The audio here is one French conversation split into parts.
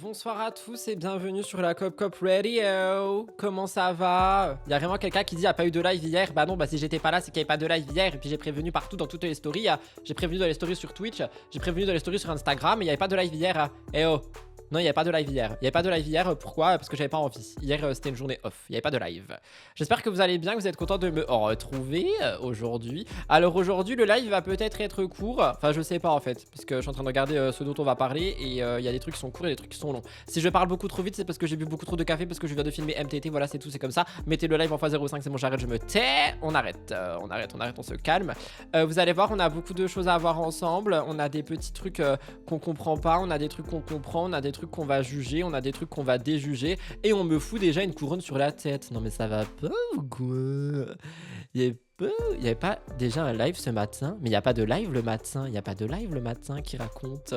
Bonsoir à tous et bienvenue sur la Cop Cop Radio. Comment ça va? Il y a vraiment quelqu'un qui dit il n'y a pas eu de live hier. Bah non, bah si j'étais pas là, c'est qu'il n'y avait pas de live hier. Et puis j'ai prévenu partout dans toutes les stories. J'ai prévenu dans les stories sur Twitch, j'ai prévenu dans les stories sur Instagram, mais il n'y avait pas de live hier. Eh oh! Non, il n'y avait pas de live hier. Il n'y avait pas de live hier. Pourquoi? Parce que j'avais pas envie. Hier, c'était une journée off. Il n'y avait pas de live. J'espère que vous allez bien, que vous êtes contents de me retrouver aujourd'hui. Alors aujourd'hui, le live va peut-être être court. Enfin, je sais pas en fait. Parce que je suis en train de regarder ce dont on va parler. Et il y a des trucs qui sont courts et des trucs qui sont longs. Si je parle beaucoup trop vite, c'est parce que j'ai bu beaucoup trop de café. Parce que je viens de filmer MTT. Voilà, c'est tout. C'est comme ça. Mettez le live en x05. C'est bon, j'arrête. Je me tais. On arrête. On arrête. On se calme. Vous allez voir, on a beaucoup de choses à voir ensemble. On a des petits trucs qu'on comprend pas. On a des trucs qu'on comprend. On a des trucs qu'on va juger, on a des trucs qu'on va déjuger et on me fout déjà une couronne sur la tête. Non mais ça va pas ou quoi? Il y avait pas déjà un live ce matin? Mais il n'y a pas de live le matin. Il n'y a pas de live le matin qui raconte.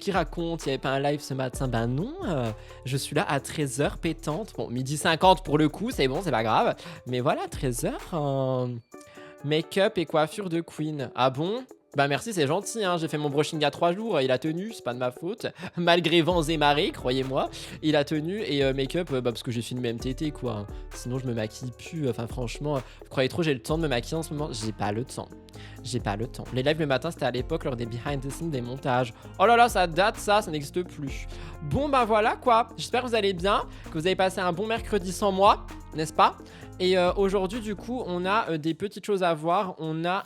Il n'y avait pas un live ce matin? Ben non, je suis là à 13h pétante. Bon, 12h50 pour le coup, c'est bon, c'est pas grave. Mais voilà, 13h, make-up et coiffure de Queen. Ah bon? Bah merci, c'est gentil, hein. J'ai fait mon brushing il y a 3 jours, il a tenu, c'est pas de ma faute. Malgré vents et marées, croyez-moi, il a tenu. Et make-up, bah parce que j'ai filmé MTT quoi. Sinon je me maquille plus, enfin franchement, vous croyez trop j'ai le temps de me maquiller en ce moment? J'ai pas le temps. J'ai pas le temps. Les lives le matin, c'était à l'époque lors des behind the scenes, des montages. Oh là là, ça date ça n'existe plus. Bon bah voilà quoi, j'espère que vous allez bien, que vous avez passé un bon mercredi sans moi, n'est-ce pas? Et aujourd'hui du coup on a des petites choses à voir. On a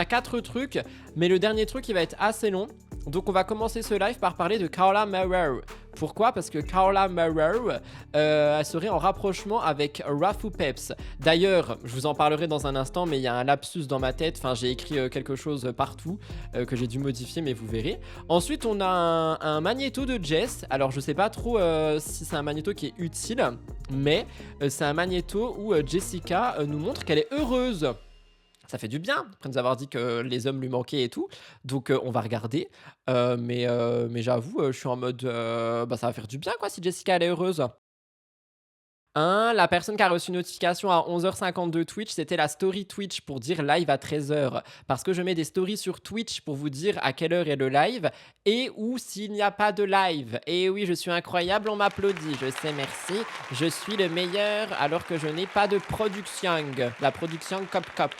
4 trucs, mais le dernier truc il va être assez long. Donc on va commencer ce live par parler de Carla Morrow. Pourquoi? Parce que Carla Morrow elle serait en rapprochement avec Rafu Peps. D'ailleurs je vous en parlerai dans un instant, mais il y a un lapsus dans ma tête. Enfin j'ai écrit quelque chose partout que j'ai dû modifier, mais vous verrez. Ensuite on a un magnéto de Jess. Alors je sais pas trop si c'est un magnéto qui est utile, mais c'est un magnéto où Jessica nous montre qu'elle est heureuse. Ça fait du bien, après nous avoir dit que les hommes lui manquaient et tout. Donc on va regarder. Mais j'avoue, je suis en mode... bah ça va faire du bien quoi si Jessica elle est heureuse. La personne qui a reçu une notification à 11h52 Twitch, c'était la story Twitch pour dire live à 13h. Parce que je mets des stories sur Twitch pour vous dire à quelle heure est le live et ou s'il n'y a pas de live. Et oui, je suis incroyable, on m'applaudit. Je sais, merci. Je suis le meilleur alors que je n'ai pas de production. La production Cop Cop.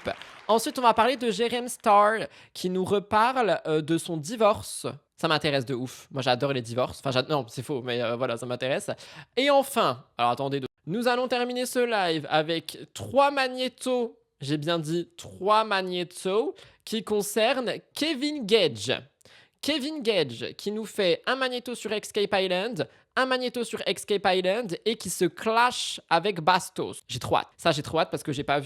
Ensuite, on va parler de Jérém Star qui nous reparle de son divorce. Ça m'intéresse de ouf. Moi, j'adore les divorces. Enfin, non, c'est faux, mais voilà, ça m'intéresse. Et enfin, alors attendez, nous allons terminer ce live avec 3 magnétos. J'ai bien dit 3 magnétos qui concernent Kevin Gage. Kevin Gage qui nous fait un magnéto sur Escape Island, un magnéto sur Escape Island et qui se clash avec Bastos. J'ai trop hâte. Ça, j'ai trop hâte parce que j'ai pas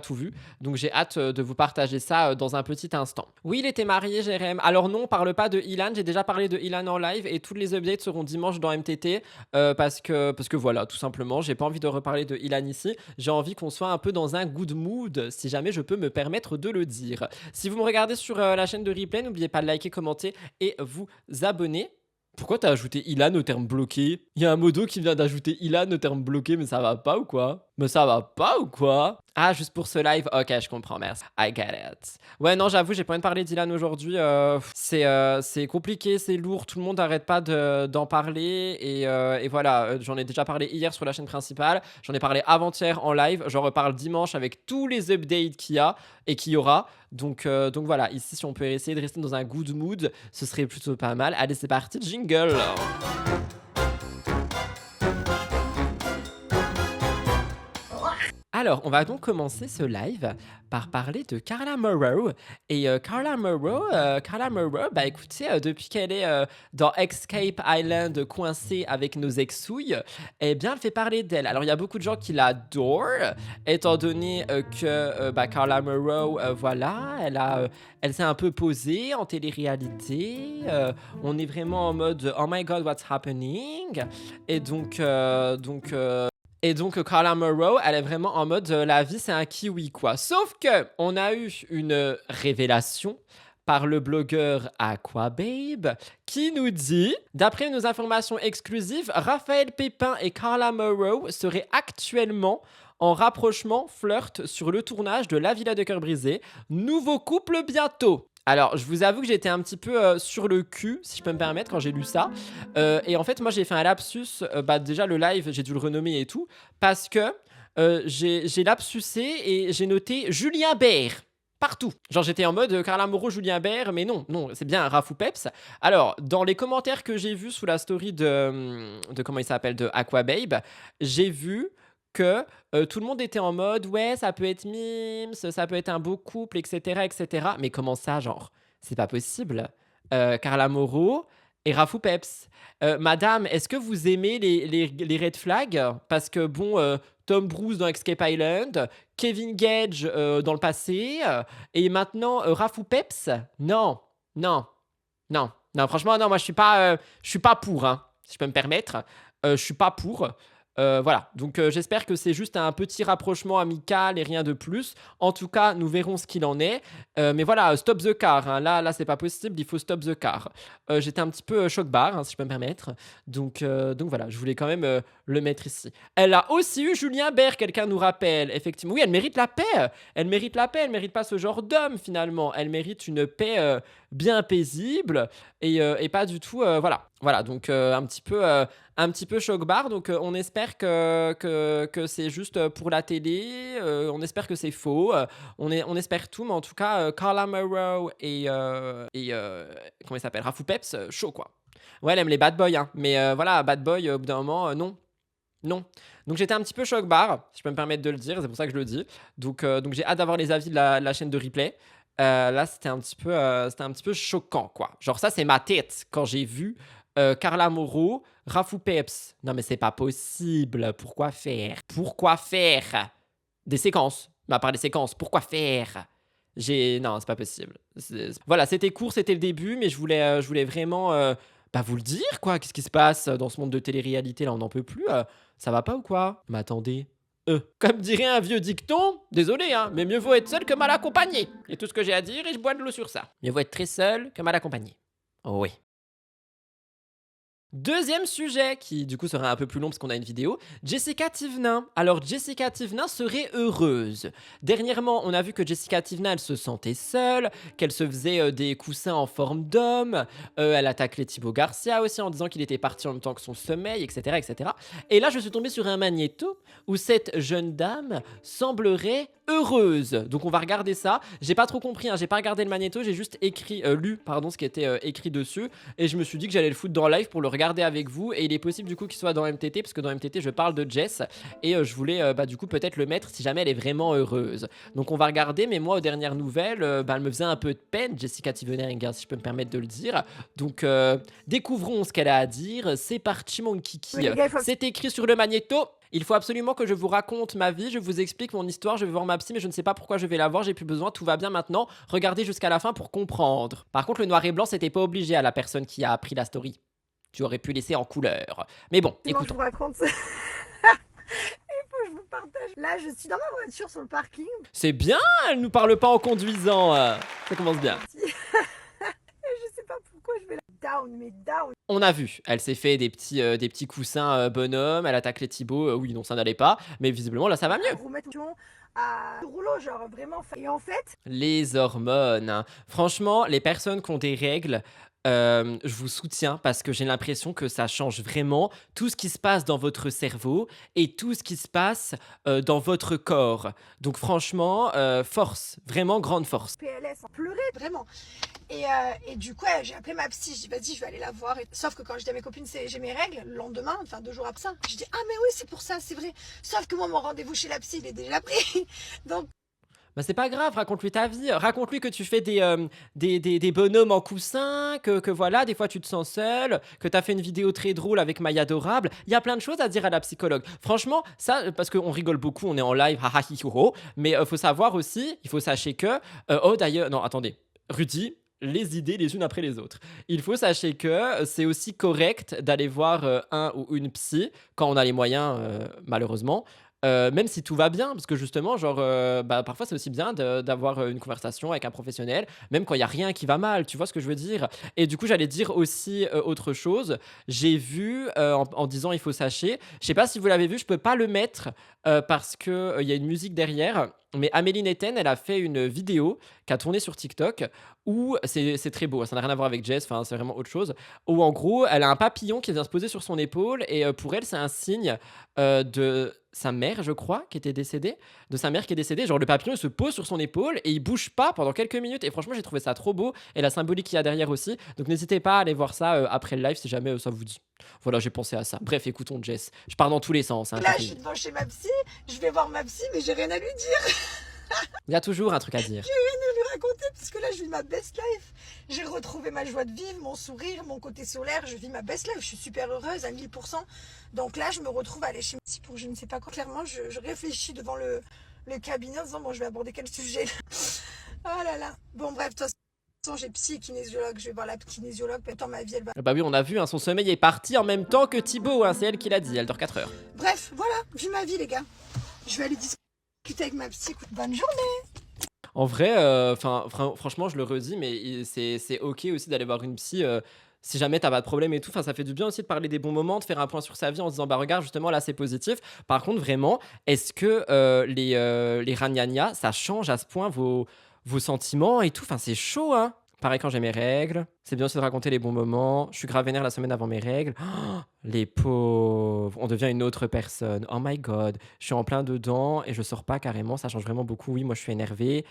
tout vu. Donc j'ai hâte de vous partager ça dans un petit instant. Oui, il était marié, Jérém. Alors non, on parle pas de Ilan. J'ai déjà parlé de Ilan en live et toutes les updates seront dimanche dans MTT parce que voilà, tout simplement, j'ai pas envie de reparler de Ilan ici. J'ai envie qu'on soit un peu dans un good mood, si jamais je peux me permettre de le dire. Si vous me regardez sur la chaîne de replay, n'oubliez pas de liker, commenter et vous abonner. Pourquoi t'as ajouté Ilan au terme bloqué? Il y a un modo qui vient d'ajouter Ilan au terme bloqué, mais ça va pas ou quoi? Mais ça va pas ou quoi? Ah, juste pour ce live? Ok, je comprends, merci. I get it. Ouais, non, j'avoue, j'ai pas envie de parler d'Ilan aujourd'hui. C'est compliqué, c'est lourd, tout le monde n'arrête pas d'en parler. Et voilà, j'en ai déjà parlé hier sur la chaîne principale. J'en ai parlé avant-hier en live. J'en reparle dimanche avec tous les updates qu'il y a et qu'il y aura. Donc voilà, ici, si on peut essayer de rester dans un good mood, ce serait plutôt pas mal. Allez, c'est parti, jingle! Alors, on va donc commencer ce live par parler de Carla Morrow. Et Carla Morrow, bah écoutez, depuis qu'elle est dans Escape Island coincée avec nos ex-souilles, eh bien, elle fait parler d'elle. Alors, il y a beaucoup de gens qui l'adorent, étant donné que Carla Morrow, voilà, elle s'est un peu posée en télé-réalité. On est vraiment en mode « Oh my God, what's happening ?» Et donc Carla Morrow, elle est vraiment en mode la vie c'est un kiwi quoi. Sauf que on a eu une révélation par le blogueur Aquababe qui nous dit, d'après nos informations exclusives, Raphaël Pépin et Carla Morrow seraient actuellement en rapprochement flirt sur le tournage de La Villa de Cœur Brisé. Nouveau couple bientôt. Alors, je vous avoue que j'étais un petit peu sur le cul, si je peux me permettre, quand j'ai lu ça. Et en fait, moi, j'ai fait un lapsus. Bah, déjà, le live, j'ai dû le renommer et tout, parce que j'ai lapsusé et j'ai noté Julien Bert partout. Genre, j'étais en mode Carla Moreau, Julien Bert, mais non, non, c'est bien Rafou Peps. Alors, dans les commentaires que j'ai vus sous la story de comment il s'appelle, de Aquababe, j'ai vu que tout le monde était en mode ouais, ça peut être Mims, ça peut être un beau couple, etc. etc. Mais comment ça, genre? C'est pas possible. Carla Moreau et Rafou Peps. Madame, est-ce que vous aimez les red flags? Parce que bon, Tom Bruce dans Escape Island, Kevin Gage dans le passé, et maintenant Rafou Peps? Non, non, non, non, franchement, non, moi je suis pas pour, hein, si je peux me permettre. Je suis pas pour. Voilà, donc j'espère que c'est juste un petit rapprochement amical et rien de plus. En tout cas, nous verrons ce qu'il en est. Mais voilà, stop the car, hein. Là, c'est pas possible, il faut stop the car. J'étais un petit peu choc-barre, hein, si je peux me permettre. Donc voilà, je voulais quand même le mettre ici. Elle a aussi eu Julien Bert, quelqu'un nous rappelle. Effectivement, oui, elle mérite la paix. Elle mérite la paix, elle mérite pas ce genre d'homme finalement. Elle mérite une paix bien paisible et pas du tout. Voilà, donc un petit peu choc-barre. Donc on espère que c'est juste pour la télé. On espère que c'est faux. On espère tout, mais en tout cas, Carla Morrow et comment il s'appelle, Rafou Peps, chaud quoi. Ouais, elle aime les bad boys, hein. Mais voilà, bad boy, au bout d'un moment, non. Non. Donc j'étais un petit peu choc-barre, si je peux me permettre de le dire, c'est pour ça que je le dis. Donc j'ai hâte d'avoir les avis de la chaîne de replay. Là, c'était un petit peu choquant, quoi. Genre ça, c'est ma tête quand j'ai vu Carla Moreau, Rafou Peps. Non mais c'est pas possible. Pourquoi faire? Pourquoi faire? Des séquences. Mais à part des séquences, pourquoi faire? Non, c'est pas possible. Voilà, c'était court, c'était le début, mais je voulais vraiment bah, vous le dire, quoi. Qu'est-ce qui se passe dans ce monde de télé-réalité, là, on n'en peut plus. Ça va pas ou quoi? Mais attendez. Comme dirait un vieux dicton, désolé, hein, mais mieux vaut être seul que mal accompagné. Et tout ce que j'ai à dire, et je bois de l'eau sur ça. Mieux vaut être très seul que mal accompagné. Oh oui. Deuxième sujet, qui du coup sera un peu plus long parce qu'on a une vidéo, Jessica Thivenin. Alors Jessica Thivenin serait heureuse. Dernièrement, on a vu que Jessica Thivenin, elle se sentait seule, qu'elle se faisait des coussins en forme d'homme, elle attaquait Thibaut Garcia aussi en disant qu'il était parti en même temps que son sommeil, etc. etc. Et là, je suis tombé sur un magnéto où cette jeune dame semblerait heureuse. Donc on va regarder ça. J'ai pas trop compris, hein, j'ai pas regardé le magnéto, j'ai juste lu ce qui était écrit dessus. Et je me suis dit que j'allais le foutre dans live pour le regarder avec vous. Et il est possible du coup qu'il soit dans MTT, parce que dans MTT je parle de Jess. Et je voulais du coup peut-être le mettre si jamais elle est vraiment heureuse. Donc on va regarder, mais moi aux dernières nouvelles, elle me faisait un peu de peine, Jessica Thivening, hein, si je peux me permettre de le dire. Donc découvrons ce qu'elle a à dire. C'est parti mon kiki. Oui, c'est écrit sur le magnéto. Il faut absolument que je vous raconte ma vie, je vous explique mon histoire, je vais voir ma psy, mais je ne sais pas pourquoi je vais la voir, j'ai plus besoin, tout va bien maintenant. Regardez jusqu'à la fin pour comprendre. Par contre, le noir et blanc, c'était pas obligé à la personne qui a appris la story. Tu aurais pu laisser en couleur. Mais bon, écoute. Je vous raconte. Il faut que je vous partage. Là, je suis dans ma voiture sur le parking. C'est bien, elle nous parle pas en conduisant. Ça commence bien. Je sais pas pourquoi je vais la down, mais down. On a vu, elle s'est fait des petits coussins bonhomme, elle attaque les Thibaut, oui non ça n'allait pas, mais visiblement là ça va mieux. Remettre à rouleau, genre vraiment. Et en fait... Les hormones, hein. Franchement, les personnes qui ont des règles, je vous soutiens parce que j'ai l'impression que ça change vraiment tout ce qui se passe dans votre cerveau et tout ce qui se passe dans votre corps. Donc franchement, force, vraiment grande force. PLS, pleurer, vraiment. Et du coup, j'ai appelé ma psy, je dis vas-y, je vais aller la voir. Sauf que quand je dis à mes copines, j'ai mes règles, le lendemain, enfin 2 jours après ça, je dis ah mais oui, c'est pour ça, c'est vrai. Sauf que moi, mon rendez-vous chez la psy, il est déjà pris. Donc... Bah c'est pas grave, raconte-lui ta vie, raconte-lui que tu fais des bonhommes en coussin, que voilà, des fois tu te sens seul, que t'as fait une vidéo très drôle avec Maya Adorable, il y a plein de choses à dire à la psychologue. Franchement, ça, parce qu'on rigole beaucoup, on est en live, haha hi ho ho, mais faut savoir aussi, il faut sachez que, oh d'ailleurs, non attendez, Rudy, les idées les unes après les autres. Il faut sachez que c'est aussi correct d'aller voir un ou une psy, quand on a les moyens, malheureusement, même si tout va bien, parce que justement, genre, bah, parfois c'est aussi bien d'avoir une conversation avec un professionnel, même quand il y a rien qui va mal, tu vois ce que je veux dire? Et du coup, j'allais dire aussi autre chose. J'ai vu en disant il faut sachez, je sais pas si vous l'avez vu, je peux pas le mettre parce que il y a une musique derrière. Mais Amélie Netten, elle a fait une vidéo qui a tourné sur TikTok où c'est très beau, hein, ça n'a rien à voir avec Jess, enfin c'est vraiment autre chose. Où en gros, elle a un papillon qui vient se poser sur son épaule et pour elle, c'est un signe de sa mère, je crois, qui était décédée, de sa mère qui est décédée. Genre le papillon, il se pose sur son épaule et il bouge pas pendant quelques minutes. Et franchement, j'ai trouvé ça trop beau et la symbolique qu'il y a derrière aussi. Donc n'hésitez pas à aller voir ça après le live si jamais ça vous dit. Voilà, j'ai pensé à ça. Bref, écoutons Jess. Je pars dans tous les sens. Hein, Là, je suis devant chez ma psy, je vais voir ma psy, mais j'ai rien à lui dire. Il y a toujours un truc à dire. J'ai rien à lui raconter parce que là, je vis ma best life. J'ai retrouvé ma joie de vivre, mon sourire, mon côté solaire. Je vis ma best life. Je suis super heureuse à 1000%. Donc là, je me retrouve à aller chez ma psy pour je ne sais pas quoi. Clairement, je réfléchis devant le cabinet en disant, bon, je vais aborder quel sujet là. Oh là là. Bon, bref, de toute façon, j'ai psy et kinésiologue. Je vais voir la kinésiologue. Pendant ma vie, elle va. Bah oui, on a vu, hein, son sommeil est parti en même temps que Thibaut. Hein, c'est elle qui l'a dit. Elle dort 4 heures. Bref, voilà. Vis ma vie, les gars. Je vais aller discuter avec ma psy. Écoute, bonne journée. En vrai, franchement, je le redis, mais c'est ok aussi d'aller voir une psy. Si jamais t'as pas de problème et tout, enfin ça fait du bien aussi de parler des bons moments, de faire un point sur sa vie en se disant bah regarde justement là c'est positif. Par contre vraiment, est-ce que les ragnagnas ça change à ce point vos sentiments et tout? Enfin c'est chaud hein. Pareil quand j'ai mes règles, c'est bien aussi de raconter les bons moments. Je suis grave vénère la semaine avant mes règles. Oh, les pauvres, on devient une autre personne. Oh my god, je suis en plein dedans et je sors pas carrément, ça change vraiment beaucoup. Oui, moi je suis énervée.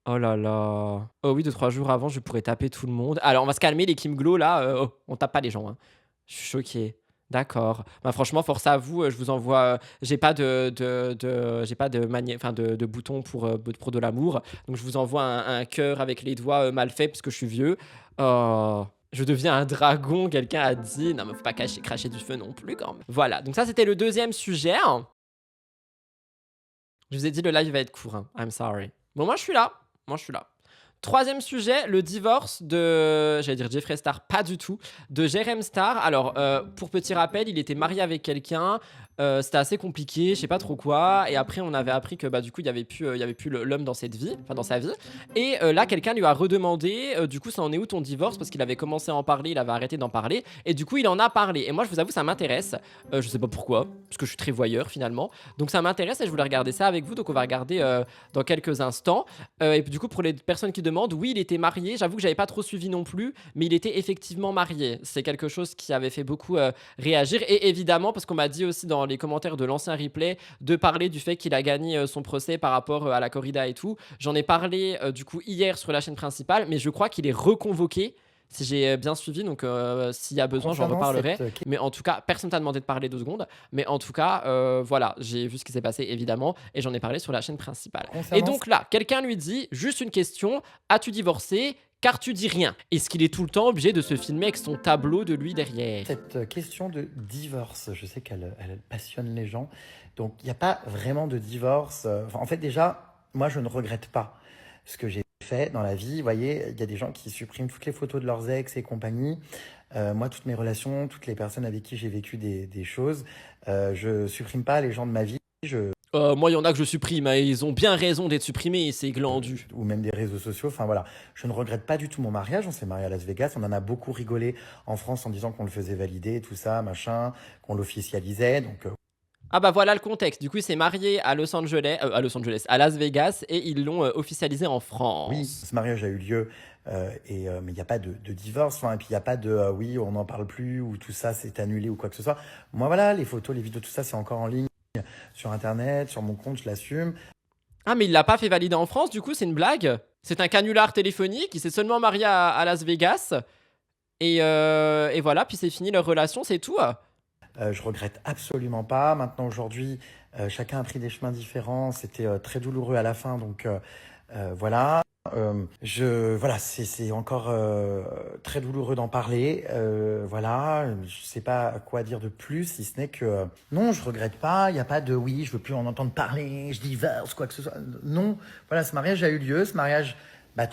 Oh là là. Oh oui, 2 3 jours avant, je pourrais taper tout le monde. Alors, on va se calmer, les Kim Glow, là. Oh, on tape pas les gens. Hein. Je suis choqué. D'accord. Bah, franchement, force à vous. Je vous envoie. J'ai pas j'ai pas de bouton pour de l'amour. Donc, je vous envoie un cœur avec les doigts mal faits parce que je suis vieux. Oh. Je deviens un dragon, quelqu'un a dit. Non, mais faut pas cracher du feu non plus, quand même. Voilà. Donc, ça, c'était le deuxième sujet. Je vous ai dit, le live va être court. Hein. I'm sorry. Bon, moi, je suis là. Moi, je suis là. Troisième sujet, le divorce de, j'allais dire Jeffree Star, pas du tout, de Jérém Star. Alors, pour petit rappel, il était marié avec quelqu'un, c'était assez compliqué, je sais pas trop quoi, et après on avait appris que bah, du coup il y avait plus l'homme dans cette vie, enfin dans sa vie, et là quelqu'un lui a redemandé, du coup ça en est où ton divorce, parce qu'il avait commencé à en parler, il avait arrêté d'en parler, et du coup il en a parlé, et moi je vous avoue ça m'intéresse, je sais pas pourquoi, parce que je suis très voyeur finalement, donc ça m'intéresse et je voulais regarder ça avec vous, donc on va regarder dans quelques instants. Et du coup, pour les personnes qui demandent, oui, il était marié. J'avoue que j'avais pas trop suivi non plus, mais il était effectivement marié. C'est quelque chose qui avait fait beaucoup réagir. Et évidemment, parce qu'on m'a dit aussi dans les commentaires de l'ancien replay de parler du fait qu'il a gagné son procès par rapport à la corrida et tout. J'en ai parlé du coup hier sur la chaîne principale, mais je crois qu'il est reconvoqué. Si j'ai bien suivi, donc s'il y a besoin, j'en reparlerai. Mais en tout cas, personne t'a demandé de parler 2 secondes. Mais en tout cas, voilà, j'ai vu ce qui s'est passé évidemment et j'en ai parlé sur la chaîne principale. Et donc là, quelqu'un lui dit juste une question, as-tu divorcé? Car tu dis rien. Est-ce qu'il est tout le temps obligé de se filmer avec son tableau de lui derrière? Cette question de divorce, je sais qu'elle passionne les gens. Donc, il n'y a pas vraiment de divorce. En fait, déjà, moi, je ne regrette pas ce que j'ai fait dans la vie. Vous voyez, il y a des gens qui suppriment toutes les photos de leurs ex et compagnie. Moi, toutes mes relations, toutes les personnes avec qui j'ai vécu des choses, je supprime pas les gens de ma vie. Moi, il y en a que je supprime. Hein, ils ont bien raison d'être supprimés, ces glandus. Ou même des réseaux sociaux. Enfin voilà, je ne regrette pas du tout mon mariage. On s'est marié à Las Vegas. On en a beaucoup rigolé en France en disant qu'on le faisait valider, tout ça, machin, qu'on l'officialisait. Donc Ah bah voilà le contexte. Du coup, il s'est marié à à Las Vegas, et ils l'ont officialisé en France. oui, ce mariage a eu lieu. Mais il n'y a pas de divorce, et puis il n'y a pas de oui, on n'en parle plus, ou tout ça c'est annulé ou quoi que ce soit. Moi voilà, les photos, les vidéos, tout ça c'est encore en ligne sur internet, sur mon compte, je l'assume. Ah, mais il l'a pas fait valider en France, du coup, c'est une blague? C'est un canular téléphonique, il s'est seulement marié à Las Vegas, et voilà, puis c'est fini leur relation, c'est tout. Je regrette absolument pas. Maintenant aujourd'hui, chacun a pris des chemins différents. C'était très douloureux à la fin, donc voilà. Voilà, c'est encore très douloureux d'en parler. Voilà, je sais pas quoi dire de plus, si ce n'est que non, je regrette pas. Il n'y a pas de oui, je veux plus en entendre parler, je divorce, quoi que ce soit. Non, voilà, ce mariage a eu lieu. Ce mariage,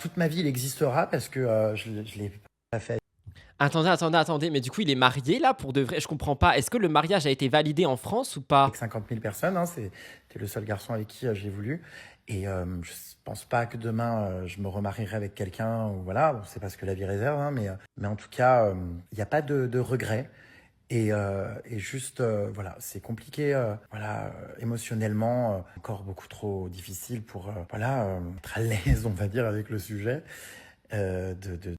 toute ma vie, il existera parce que je l'ai pas fait. Attendez, mais du coup, il est marié là pour de vrai? Je comprends pas. Est-ce que le mariage a été validé en France ou pas? Avec 50 000 personnes, hein, c'était le seul garçon avec qui j'ai voulu. Et je pense pas que demain je me remarierai avec quelqu'un. Ou voilà, on sait pas ce que la vie réserve, hein, mais en tout cas, il n'y a pas de regret. Et juste, voilà, c'est compliqué, émotionnellement, encore beaucoup trop difficile pour, être à l'aise, on va dire, avec le sujet. De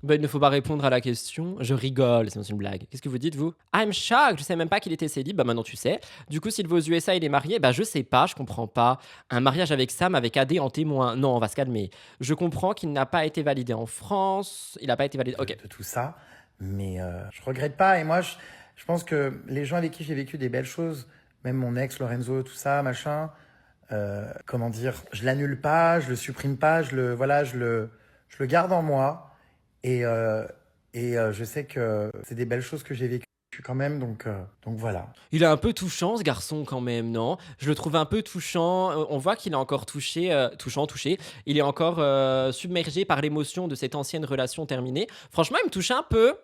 Bah, il ne faut pas répondre à la question. Je rigole, c'est une blague. Qu'est-ce que vous dites, vous? I'm shocked, je sais même pas qu'il était célib. Bah, maintenant tu sais. Du coup, s'il va aux USA, il est marié. Bah, je sais pas, je comprends pas. Un mariage avec Sam, avec AD en témoin. Non, on va se calmer. Je comprends qu'il n'a pas été validé en France. Il n'a pas été validé. Ok. de tout ça. Mais je regrette pas. Et moi, je pense que les gens avec qui j'ai vécu des belles choses, même mon ex, Lorenzo, tout ça, machin, comment dire, je l'annule pas, je le supprime pas, je le garde en moi. Et je sais que c'est des belles choses que j'ai vécues quand même, donc voilà. Il est un peu touchant, ce garçon, quand même, non? Je le trouve un peu touchant. On voit qu'il est encore touché. Il est encore submergé par l'émotion de cette ancienne relation terminée. Franchement, il me touche un peu.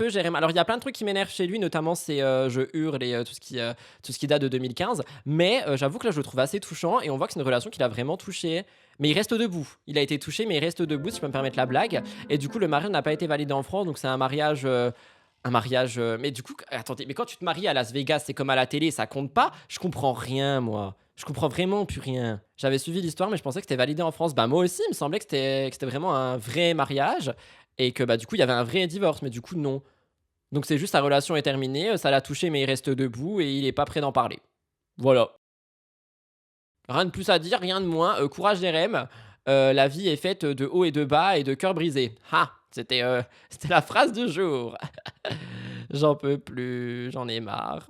Jérém. Alors, il y a plein de trucs qui m'énervent chez lui, notamment c'est je hurle et tout ce qui date de 2015. Mais j'avoue que là, je le trouve assez touchant et on voit que c'est une relation qu'il a vraiment touchée. Mais il reste debout. Il a été touché, mais il reste debout, si je peux me permettre la blague. Et du coup, le mariage n'a pas été validé en France, donc c'est un mariage. Mais du coup, attendez, mais quand tu te maries à Las Vegas, c'est comme à la télé, ça compte pas? Je comprends rien, moi. Je comprends vraiment plus rien. J'avais suivi l'histoire, mais je pensais que c'était validé en France. Bah, moi aussi, il me semblait que c'était vraiment un vrai mariage et que, bah, du coup, il y avait un vrai divorce, mais du coup, non. Donc, c'est juste sa relation est terminée, ça l'a touché, mais il reste debout et il est pas prêt d'en parler. Voilà. Rien de plus à dire, rien de moins. Courage les rêmes. La vie est faite de hauts et de bas et de cœurs brisés. Ha! C'était la phrase du jour. J'en peux plus, j'en ai marre.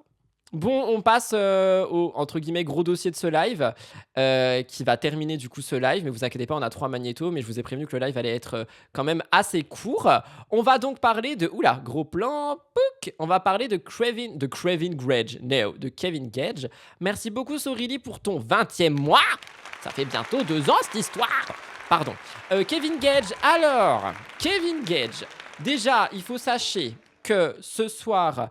Bon, on passe au entre guillemets gros dossier de ce live qui va terminer du coup ce live. Mais vous inquiétez pas, on a 3 magnétos, mais je vous ai prévenu que le live allait être quand même assez court. On va donc parler de gros plan. Pouc. On va parler de Kevin Gage. No, de Kevin Gage. Merci beaucoup Sorili pour ton 20e mois. Ça fait bientôt 2 ans cette histoire. Pardon. Kevin Gage. Alors, Kevin Gage. Déjà, il faut sachez que ce soir.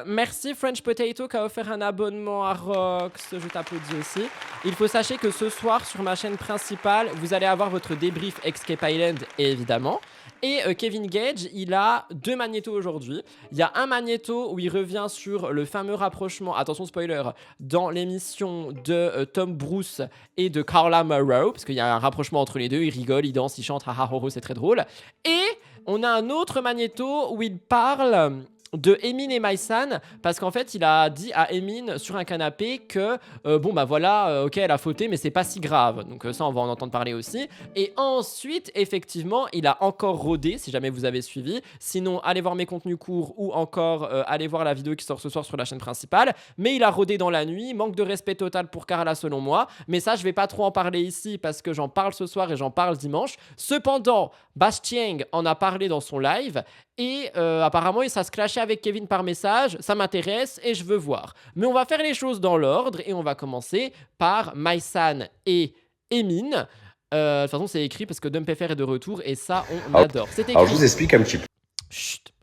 Merci French Potato qui a offert un abonnement à Rox, je t'applaudis aussi. Il faut sachez que ce soir sur ma chaîne principale, vous allez avoir votre débrief Escape Island évidemment. Et Kevin Gage, il a 2 magnétos aujourd'hui. Il y a un magnéto où il revient sur le fameux rapprochement, attention spoiler, dans l'émission de Tom Bruce et de Carla Morrow, parce qu'il y a un rapprochement entre les deux, ils rigolent, ils dansent, ils chantent, haha, ho, ho, c'est très drôle. Et on a un autre magnéto où il parle de Emin et Maïsan, parce qu'en fait il a dit à Emin sur un canapé que ok, elle a fauté mais c'est pas si grave, donc ça on va en entendre parler aussi. Et ensuite effectivement il a encore rodé, si jamais vous avez suivi, sinon allez voir mes contenus courts ou encore allez voir la vidéo qui sort ce soir sur la chaîne principale, mais il a rodé dans la nuit, manque de respect total pour Carla selon moi, mais ça je vais pas trop en parler ici parce que j'en parle ce soir et j'en parle dimanche. Cependant Bastieng en a parlé dans son live et apparemment ça se clashait avec Kevin par message, ça m'intéresse et je veux voir. Mais on va faire les choses dans l'ordre et on va commencer par Maïsan et Emin. De toute façon c'est écrit parce que Dumpfr est de retour et ça on adore. C'est écrit. Alors je vous explique un petit peu. Chut.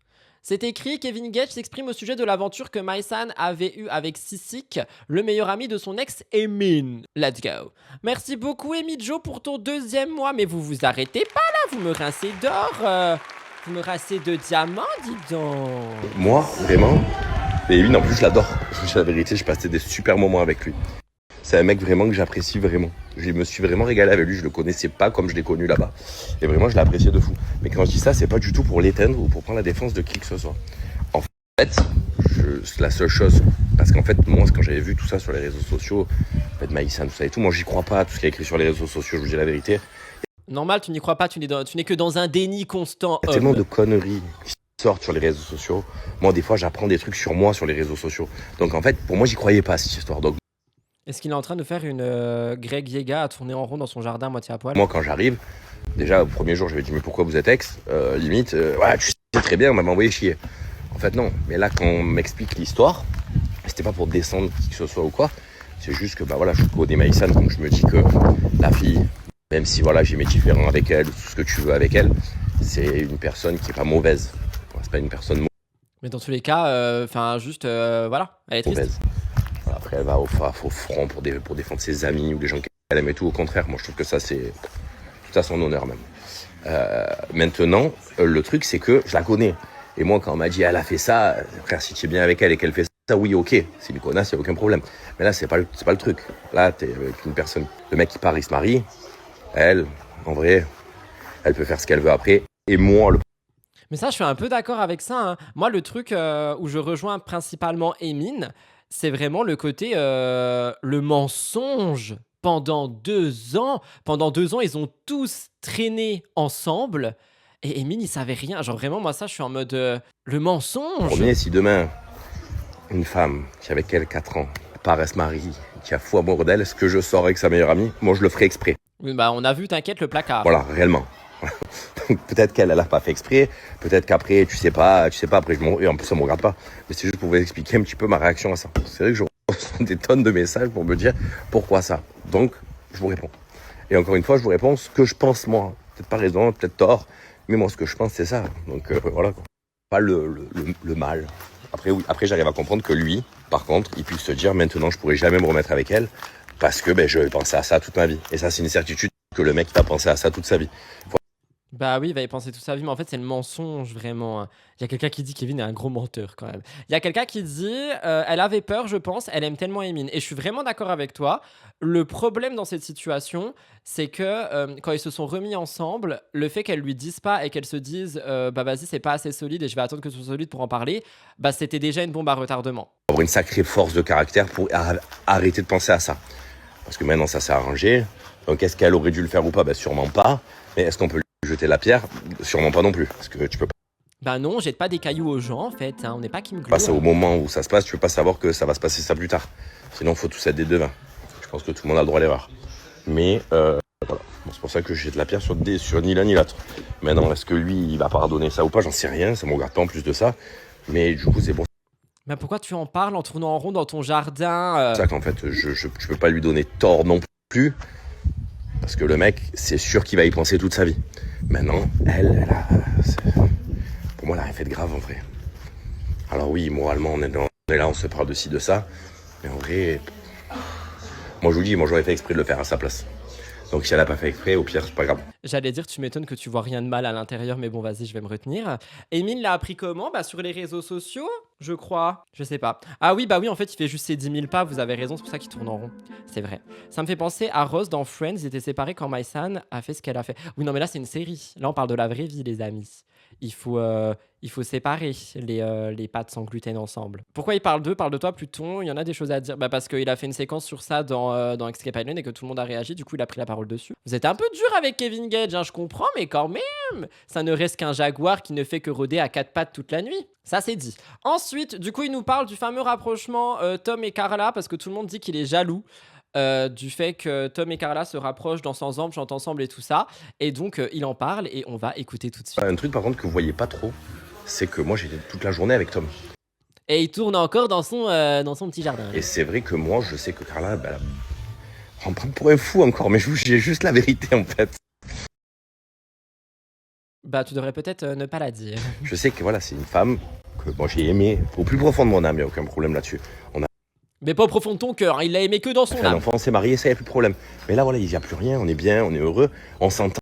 C'est écrit, Kevin Gage s'exprime au sujet de l'aventure que Maïsan avait eue avec Sissik, le meilleur ami de son ex Emin. Let's go. Merci beaucoup Emi Joe pour ton 2e mois, mais vous vous arrêtez pas là, vous me rincez d'or. Vous me rincez de diamants, dis donc. Moi, vraiment. Et Emin, en plus, je l'adore. Je vous dis la vérité, j'ai passé des super moments avec lui. C'est un mec vraiment que j'apprécie vraiment. Je me suis vraiment régalé avec lui, je le connaissais pas comme je l'ai connu là-bas. Et vraiment, je l'ai apprécié de fou. Mais quand je dis ça, c'est pas du tout pour l'éteindre ou pour prendre la défense de qui que ce soit. En fait, c'est la seule chose. Parce qu'en fait, moi, quand j'avais vu tout ça sur les réseaux sociaux, en fait, Maïsan, tout ça et tout, moi, j'y crois pas à tout ce qui est écrit sur les réseaux sociaux, je vous dis la vérité. Normal, tu n'y crois pas, tu n'es que dans un déni constant. Il y a tellement de conneries qui sortent sur les réseaux sociaux. Moi, des fois, j'apprends des trucs sur moi sur les réseaux sociaux. Donc, en fait, pour moi, j'y croyais pas à cette histoire. Donc, est-ce qu'il est en train de faire une Greg Yega à tourner en rond dans son jardin à moitié à poil? moi, quand j'arrive, déjà, au premier jour, je vais dire, mais pourquoi vous êtes ex? Limite, ouais, tu sais très bien, on m'avait envoyé chier. En fait, non. Mais là, quand on m'explique l'histoire, c'était pas pour descendre qui que ce soit ou quoi. C'est juste que, bah voilà, je connais Maïsan, donc je me dis que la fille, même si voilà, j'ai mes différends avec elle, tout ce que tu veux avec elle, c'est une personne qui est pas mauvaise. C'est pas une personne Mais dans tous les cas, enfin, juste, voilà, elle est triste. mauvaise. Voilà, après, elle va au front pour défendre ses amis ou des gens qu'elle aime et tout. Au contraire, moi, je trouve que ça, c'est tout à son honneur même. Maintenant, le truc, c'est que je la connais. Et moi, quand on m'a dit, elle a fait ça, frère, si tu es bien avec elle et qu'elle fait ça, oui, ok. C'est une connasse, il n'y a aucun problème. Mais là, c'est pas le truc. Là, t'es avec une personne. Le mec qui part, il se marie. Elle, en vrai, elle peut faire ce qu'elle veut après. Et moi, Mais ça, je suis un peu d'accord avec ça, hein. Moi, le truc où je rejoins principalement Emin, c'est vraiment le côté le mensonge. Pendant 2 ans, ils ont tous traîné ensemble. Et Emin, il savait rien. Genre vraiment, moi, ça, je suis en mode le mensonge. premier, si demain, une femme qui est avec elle 4 ans, part, elle se marie, qui a fou amour d'elle, est-ce que je sors avec sa meilleure amie? Moi, je le ferai exprès. Oui, bah, on a vu, t'inquiète, le placard. Voilà, réellement. Donc peut-être qu'elle l'a pas fait exprès, peut-être qu'après, tu sais pas, après, et en plus, ça me regarde pas. Mais c'est juste pour vous expliquer un petit peu ma réaction à ça. C'est vrai que je reçois des tonnes de messages pour me dire pourquoi ça. Donc, je vous réponds. Et encore une fois, je vous réponds ce que je pense, moi. Peut-être pas raison, peut-être tort, mais moi, ce que je pense, c'est ça. Donc, voilà, quoi. Pas le mal. Après, oui, après, j'arrive à comprendre que lui, par contre, il puisse se dire, maintenant, je pourrai jamais me remettre avec elle, parce que je pensais à ça toute ma vie. Et ça, c'est une certitude que le mec va penser à ça toute sa vie. Bah oui, il va y penser toute sa vie, mais en fait, c'est le mensonge, vraiment. Il y a quelqu'un qui dit Kevin est un gros menteur, quand même. Il y a quelqu'un qui dit elle avait peur, je pense, elle aime tellement Emin. Et je suis vraiment d'accord avec toi. Le problème dans cette situation, c'est que quand ils se sont remis ensemble, le fait qu'elle lui dise pas et qu'elle se dise bah vas-y, c'est pas assez solide et je vais attendre que ce soit solide pour en parler, bah c'était déjà une bombe à retardement. Avoir une sacrée force de caractère pour arrêter de penser à ça. Parce que maintenant, ça s'est arrangé. Donc, est-ce qu'elle aurait dû le faire ou pas? Sûrement pas. Mais est-ce qu'on peut lui jeter la pierre? Sûrement pas non plus. Parce que tu peux Bah non, jette pas des cailloux aux gens, en fait. Hein, on n'est pas Kim Glow. passer au moment où ça se passe, tu peux pas savoir que ça va se passer ça plus tard. Sinon, faut tous être des devins. Je pense que tout le monde a le droit à l'erreur. Mais voilà. Bon, c'est pour ça que je jette la pierre sur ni l'un ni l'autre. Maintenant, est-ce que lui, il va pardonner ça ou pas? J'en sais rien. Ça me regarde pas en plus de ça. Mais du coup, c'est pour Mais pourquoi tu en parles en tournant en rond dans ton jardin ça qu'en fait, je peux pas lui donner tort non plus. Parce que le mec, c'est sûr qu'il va y penser toute sa vie. Maintenant, elle a... Pour moi, elle a rien fait de grave, en vrai. Alors oui, moralement, on est là, on se parle de ci, de ça. Mais en vrai... Moi, je vous dis, moi, j'aurais fait exprès de le faire à sa place. Donc si elle a pas fait exprès, au pire, c'est pas grave. J'allais dire, tu m'étonnes que tu vois rien de mal à l'intérieur, mais bon, vas-y, je vais me retenir. Emile l'a appris comment? Bah, sur les réseaux sociaux, je crois. Je sais pas. Ah oui, bah oui, en fait, il fait juste ses 10 000 pas, vous avez raison, c'est pour ça qu'il tourne en rond. C'est vrai. Ça me fait penser à Ross dans Friends, ils étaient séparés quand My-san a fait ce qu'elle a fait. Oui, non, mais là, c'est une série. Là, on parle de la vraie vie, les amis. Il faut séparer les pâtes sans gluten ensemble. Pourquoi il parle d'eux, parle de toi, Pluton? Il y en a des choses à dire. Bah parce qu'il a fait une séquence sur ça dans Escape Island et que tout le monde a réagi, du coup il a pris la parole dessus. Vous êtes un peu dur avec Kevin Gage, hein, je comprends, mais quand même, ça ne reste qu'un jaguar qui ne fait que rôder à 4 pattes toute la nuit. Ça c'est dit. Ensuite, du coup il nous parle du fameux rapprochement Tom et Carla, parce que tout le monde dit qu'il est jaloux. Du fait que Tom et Carla se rapprochent, dansent ensemble, chantent ensemble et tout ça. Et donc, il en parle et on va écouter tout de suite. Un truc par contre que vous voyez pas trop, c'est que moi j'étais toute la journée avec Tom. Et il tourne encore dans son petit jardin. Et c'est vrai que moi je sais que Carla, elle me prend pour un fou encore, mais j'ai juste la vérité en fait. Bah tu devrais peut-être ne pas la dire. Je sais que voilà, c'est une femme que moi j'ai aimée au plus profond de mon âme, il n'y a aucun problème là-dessus. Mais pas au profond de ton cœur, hein, il l'a aimé que dans son Un âme. enfant, on s'est marié, ça y a plus de problème. Mais là voilà, il n'y a plus rien, on est bien, on est heureux, on s'entend.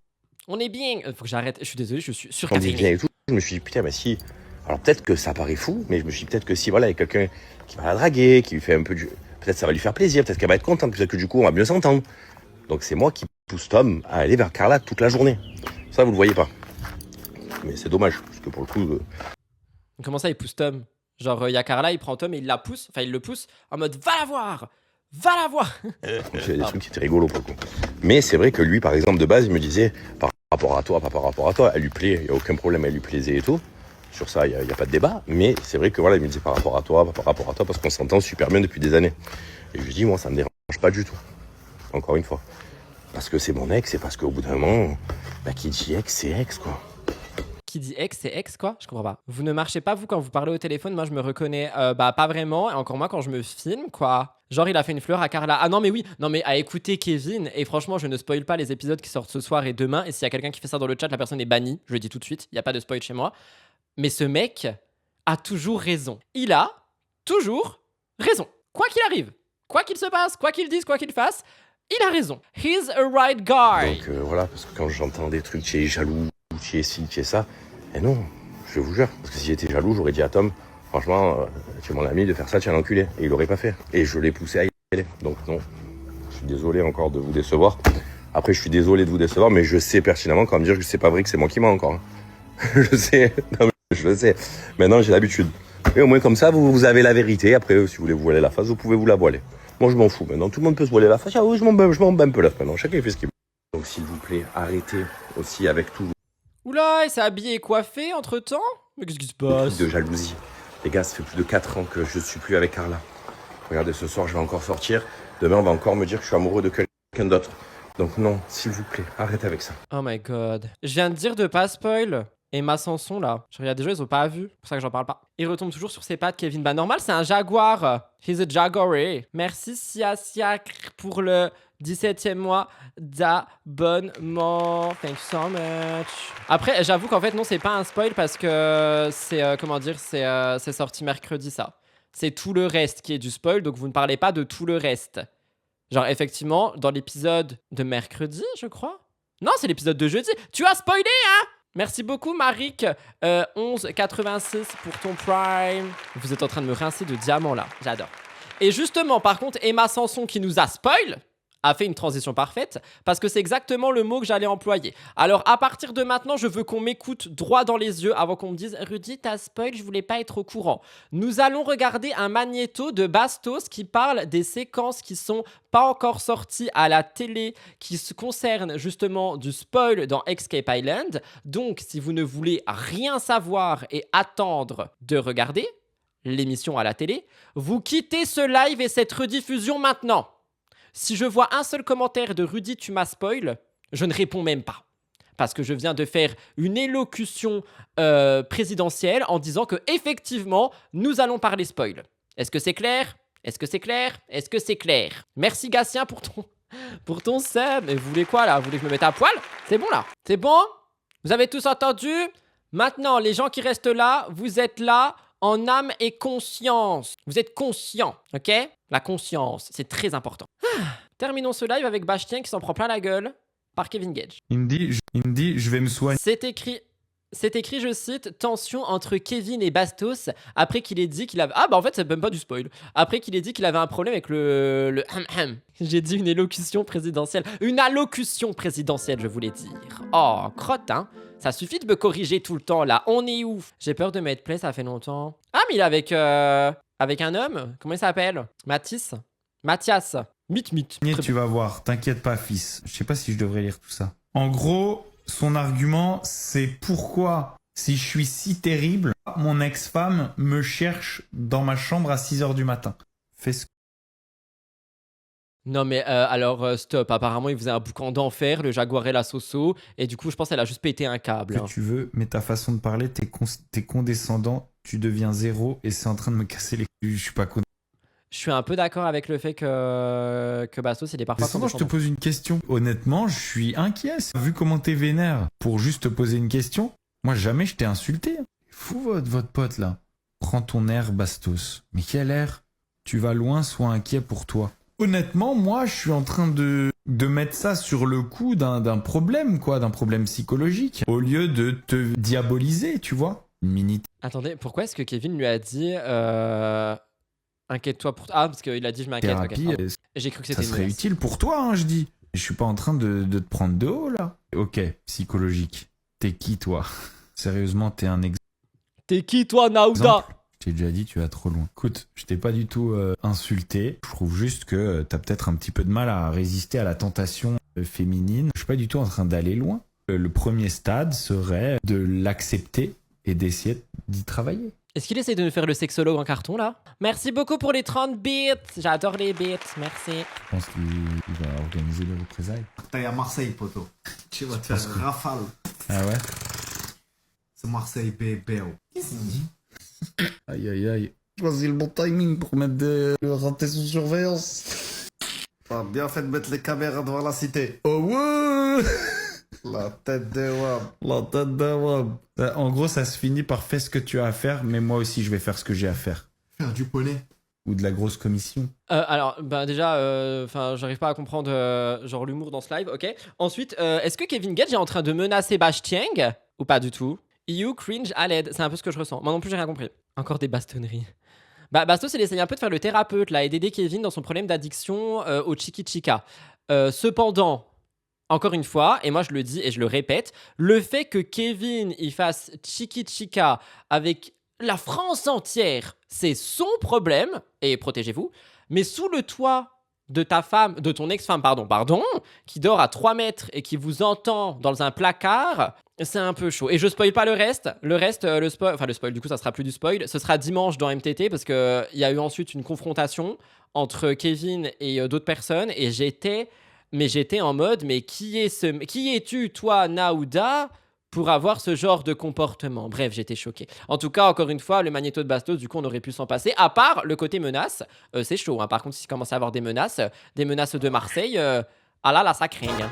On est bien. Faut que j'arrête, je suis désolé, je suis On dit surcaféiné. bien et tout. Je me suis dit putain, bah si. Alors peut-être que ça paraît fou, mais je me suis dit peut-être que si voilà, il y a quelqu'un qui va la draguer, qui lui fait un peu du. Peut-être ça va lui faire plaisir, peut-être qu'elle va être contente, peut-être que du coup on va mieux s'entendre. Donc c'est moi qui pousse Tom à aller vers Carla toute la journée. Ça vous le voyez pas. Mais c'est dommage, parce que pour le coup. Comment ça, il pousse Tom? Genre, il y a Carla, il prend Tom et il le pousse en mode va la voir! Va la voir! C'est des trucs qui étaient rigolos pour le coup. Mais c'est vrai que lui, par exemple, de base, il me disait par rapport à toi, elle lui plaît, il n'y a aucun problème, elle lui plaisait et tout. Sur ça, il n'y a pas de débat. Mais c'est vrai que voilà, il me disait par rapport à toi, parce qu'on s'entend super bien depuis des années. Et je lui dis, moi, ça me dérange pas du tout. Encore une fois. Parce que c'est mon ex, et parce qu'au bout d'un moment, qui dit ex, c'est ex, quoi. Qui dit ex, c'est ex, quoi? Je comprends pas. Vous ne marchez pas, vous, quand vous parlez au téléphone? Moi, je me reconnais, pas vraiment. Et encore moins quand je me filme, quoi. Genre, il a fait une fleur à Carla. Ah non, mais oui. Non, mais à écouter Kevin. Et franchement, je ne spoil pas les épisodes qui sortent ce soir et demain. Et s'il y a quelqu'un qui fait ça dans le chat, la personne est bannie. Je le dis tout de suite. Il n'y a pas de spoil chez moi. Mais ce mec a toujours raison. Il a toujours raison. Quoi qu'il arrive, quoi qu'il se passe, quoi qu'il dise, quoi qu'il fasse, il a raison. He's a right guy. Donc voilà, parce que quand j'entends des trucs, tu es jaloux, tu es ci, tu es ça, et non, je vous jure. Parce que si j'étais jaloux, j'aurais dit à Tom, franchement, tu es mon ami, de faire ça, tu es un enculé. Et il l'aurait pas fait. Et je l'ai poussé à y aller. Donc non, je suis désolé encore de vous décevoir. Après, je suis désolé de vous décevoir, mais je sais pertinemment quand même dire que c'est pas vrai que c'est moi qui mens encore. Je sais, non, mais je le sais. Maintenant, j'ai l'habitude. Et au moins comme ça, vous avez la vérité. Après, si vous voulez vous voiler la face, vous pouvez vous la voiler. Moi, je m'en fous. Maintenant, tout le monde peut se voiler la face. Ah oui, je m'en bats un peu là. Maintenant, chacun fait ce qu'il veut. Donc, s'il vous plaît, arrêtez aussi avec tout Oula, il s'est habillé et coiffé entre-temps? Mais qu'est-ce qui se passe? de jalousie. Les gars, ça fait plus de 4 ans que je suis plus avec Carla. Regardez, ce soir, je vais encore sortir. Demain, on va encore me dire que je suis amoureux de quelqu'un d'autre. Donc non, s'il vous plaît, arrêtez avec ça. Oh my god. Je viens de dire de pas spoil. Emma Sanson là. Je regarde des gens, ils ont pas vu. C'est pour ça que j'en parle pas. Il retombe toujours sur ses pattes, Kevin. Bah normal, c'est un jaguar. He's a jaguar. Merci Sia pour le 17e mois d'abonnement. Thank you so much. Après, j'avoue qu'en fait, non, c'est pas un spoil parce que c'est, c'est sorti mercredi ça. C'est tout le reste qui est du spoil, donc vous ne parlez pas de tout le reste. Genre, effectivement, dans l'épisode de mercredi, je crois. Non, c'est l'épisode de jeudi. Tu as spoilé, hein? Merci beaucoup, Marik. 11,86 pour ton Prime. Vous êtes en train de me rincer de diamants, là. J'adore. Et justement, par contre, Emma Sanson, qui nous a spoil, a fait une transition parfaite, parce que c'est exactement le mot que j'allais employer. Alors, à partir de maintenant, je veux qu'on m'écoute droit dans les yeux avant qu'on me dise « Rudy, t'as spoil, je voulais pas être au courant ». Nous allons regarder un magnéto de Bastos qui parle des séquences qui sont pas encore sorties à la télé, qui se concernent justement du spoil dans Escape Island. Donc, si vous ne voulez rien savoir et attendre de regarder l'émission à la télé, vous quittez ce live et cette rediffusion maintenant. Si je vois un seul commentaire de Rudy, tu m'as spoil, je ne réponds même pas. Parce que je viens de faire une élocution présidentielle en disant que effectivement, nous allons parler spoil. Est-ce que c'est clair? Est-ce que c'est clair? Est-ce que c'est clair? Merci Gatien pour ton sub. Et vous voulez quoi là? Vous voulez que je me mette à poil? C'est bon là? C'est bon? Vous avez tous entendu? Maintenant, les gens qui restent là, vous êtes là en âme et conscience. Vous êtes conscients, ok? La conscience, c'est très important. Terminons ce live avec Bastien qui s'en prend plein la gueule par Kevin Gage. Il me dit, je vais me soigner. C'est écrit, je cite, tension entre Kevin et Bastos après qu'il ait dit qu'il avait... Ah bah en fait, c'est même pas du spoil. Après qu'il ait dit qu'il avait un problème avec le J'ai dit une élocution présidentielle. Une allocution présidentielle, je voulais dire. Oh, crotte, hein. Ça suffit de me corriger tout le temps, là. On est où? J'ai peur de mettre play, ça fait longtemps. Ah, mais il est avec un homme. Comment il s'appelle? Mathias. Mythe. Tu vas voir, t'inquiète pas, fils. Je sais pas si je devrais lire tout ça. En gros, son argument, c'est pourquoi, si je suis si terrible, mon ex-femme me cherche dans ma chambre à 6h du matin. Fais ce Non mais alors stop, apparemment il faisait un boucan d'enfer, le Jaguar et la Soso, et du coup je pense qu'elle a juste pété un câble. que tu veux, mais ta façon de parler, t'es condescendant, tu deviens zéro et c'est en train de me casser les couilles. Je suis pas condescendant. Je suis un peu d'accord avec le fait que Bastos il est parfois Je te pose une question. Honnêtement, je suis inquiet. Vu comment t'es vénère pour juste te poser une question, moi jamais je t'ai insulté. Fou votre pote là. Prends ton air, Bastos. Mais quel air? Tu vas loin, sois inquiet pour toi. Honnêtement, moi, je suis en train de mettre ça sur le coup d'un problème, quoi, d'un problème psychologique, au lieu de te diaboliser, tu vois. Une minute. Attendez, pourquoi est-ce que Kevin lui a dit inquiète-toi pour... Ah, parce qu'il a dit je m'inquiète. Thérapie, okay, j'ai cru que c'était ça serait une utile pour toi, hein, je dis. Je suis pas en train de te prendre de haut, là. Ok, psychologique. T'es qui, toi? Sérieusement, t'es un exemple. T'es qui, toi, Naouda? Je t'ai déjà dit, tu vas trop loin. Écoute, je t'ai pas du tout insulté. Je trouve juste que t'as peut-être un petit peu de mal à résister à la tentation féminine. Je suis pas du tout en train d'aller loin. Le premier stade serait de l'accepter et d'essayer d'y travailler. Est-ce qu'il essaie de nous faire le sexologue en carton, là? Merci beaucoup pour les 30 bits. J'adore les bits, merci. Je pense qu'il va organiser des représailles. T'es à Marseille, poto. Tu vas te faire rafale. Ah ouais? C'est Marseille, bébé. Aïe aïe aïe. Choisis le bon timing pour mettre le raté sous surveillance. T'as bien fait de mettre les caméras devant la cité. Oh ouais. La tête de Wab. La tête de Wab. En gros, ça se finit par fais ce que tu as à faire, mais moi aussi, je vais faire ce que j'ai à faire. Faire du poney. Ou de la grosse commission. Alors, bah déjà, j'arrive pas à comprendre genre l'humour dans ce live, ok. Ensuite, est-ce que Kevin Gage est en train de menacer Bastien ou pas du tout? You cringe à l'aide, c'est un peu ce que je ressens. Moi non plus, j'ai rien compris. Encore des bastonneries. Bah, Bastos, il essaye un peu de faire le thérapeute là et d'aider Kevin dans son problème d'addiction au Chiki Chica. Cependant, encore une fois, et moi je le dis et je le répète, le fait que Kevin il fasse Chiki Chica avec la France entière, c'est son problème, et protégez-vous, mais sous le toit de ta femme, de ton ex-femme, pardon, qui dort à 3 mètres et qui vous entend dans un placard, c'est un peu chaud. Et je spoil pas le reste, le spoil, du coup ça sera plus du spoil, ce sera dimanche dans MTT parce qu'il y a eu ensuite une confrontation entre Kevin et d'autres personnes, et j'étais en mode, mais qui es-tu toi, Naouda, pour avoir ce genre de comportement? Bref, j'étais choqué. En tout cas, encore une fois, le magnéto de Bastos, du coup, on aurait pu s'en passer. À part le côté menace, c'est chaud. Hein. Par contre, s'il commence à avoir des menaces de Marseille, ah là, ça craigne. Hein.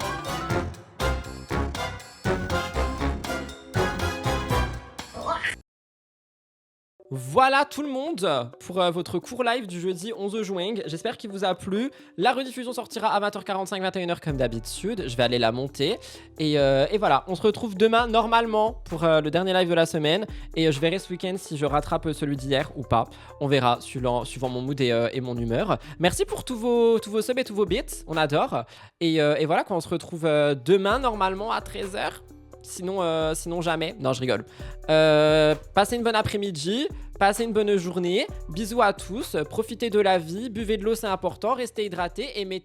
Voilà tout le monde pour votre court live du jeudi 11 juin. J'espère qu'il vous a plu. La rediffusion sortira à 20h45, 21h comme d'habitude. Je vais aller la monter. Et voilà, on se retrouve demain normalement pour le dernier live de la semaine. Et je verrai ce week-end si je rattrape celui d'hier ou pas. On verra suivant mon mood et mon humeur. Merci pour tous vos subs et tous vos bits. On adore. Et voilà, on se retrouve demain normalement à 13h. Sinon jamais. Non, je rigole. Passez une bonne après-midi, passez une bonne journée. Bisous à tous, profitez de la vie, buvez de l'eau, c'est important, restez hydratés et mettez